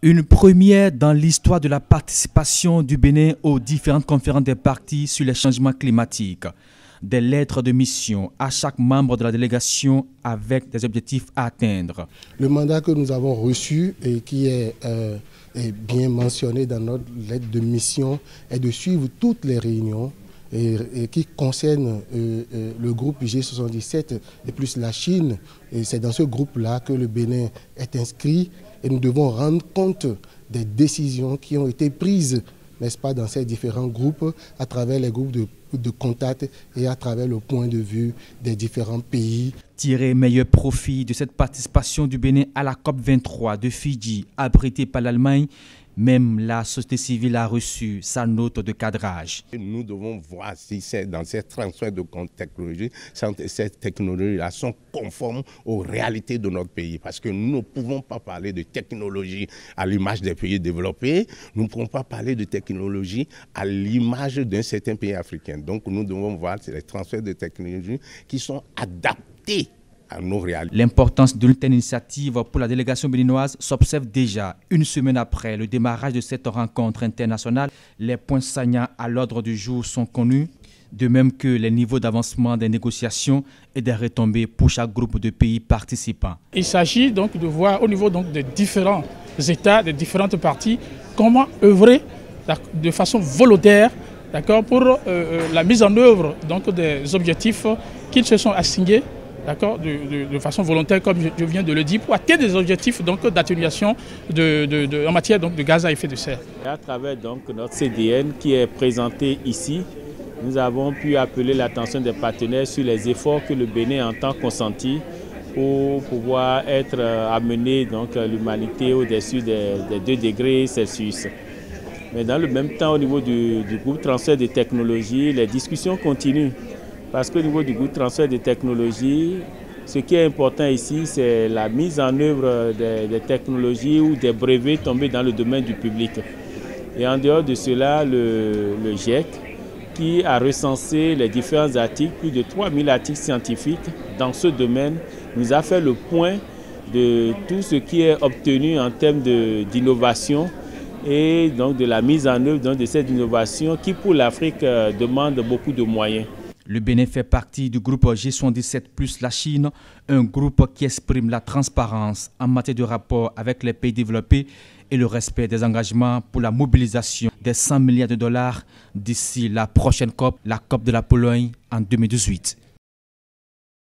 Une première dans l'histoire de la participation du Bénin aux différentes conférences des parties sur les changements climatiques. Des lettres de mission à chaque membre de la délégation avec des objectifs à atteindre. Le mandat que nous avons reçu et qui est bien mentionné dans notre lettre de mission est de suivre toutes les réunions et qui concernent le groupe G77 et plus la Chine. Et c'est dans ce groupe-là que le Bénin est inscrit et nous devons rendre compte des décisions qui ont été prises, n'est-ce pas, dans ces différents groupes, à travers les groupes de contact et à travers le point de vue des différents pays. Tirer meilleur profit de cette participation du Bénin à la COP23 de Fidji, abritée par l'Allemagne, même la société civile a reçu sa note de cadrage. Nous devons voir si dans ces transferts de technologies, ces technologies-là sont conformes aux réalités de notre pays. Parce que nous ne pouvons pas parler de technologie à l'image des pays développés. Nous ne pouvons pas parler de technologie à l'image d'un certain pays africain. Donc nous devons voir les transferts de technologies qui sont adaptés à nos réalités. L'importance de telle initiative pour la délégation béninoise s'observe déjà une semaine après le démarrage de cette rencontre internationale. Les points saillants à l'ordre du jour sont connus, de même que les niveaux d'avancement des négociations et des retombées pour chaque groupe de pays participants. Il s'agit donc de voir au niveau des différents États, des différentes parties, comment œuvrer de façon volontaire pour la mise en œuvre des objectifs qu'ils se sont assignés de façon volontaire, comme je viens de le dire, pour atteindre des objectifs d'atténuation en matière de gaz à effet de serre. Et à travers notre CDN qui est présenté ici, nous avons pu appeler l'attention des partenaires sur les efforts que le Bénin entend consentir pour pouvoir amener l'humanité au-dessus des 2 degrés Celsius. Mais dans le même temps, au niveau du groupe transfert de technologies, les discussions continuent. Parce qu'au niveau du groupe transfert de technologies, ce qui est important ici, c'est la mise en œuvre des technologies ou des brevets tombés dans le domaine du public. Et en dehors de cela, le GIEC, qui a recensé les différents articles, plus de 3000 articles scientifiques dans ce domaine, nous a fait le point de tout ce qui est obtenu en termes d'innovation et donc de la mise en œuvre de cette innovation qui, pour l'Afrique, demande beaucoup de moyens. Le Bénin fait partie du groupe G77 plus la Chine, un groupe qui exprime la transparence en matière de rapport avec les pays développés et le respect des engagements pour la mobilisation des 100 milliards de dollars d'ici la prochaine COP, la COP de la Pologne en 2018.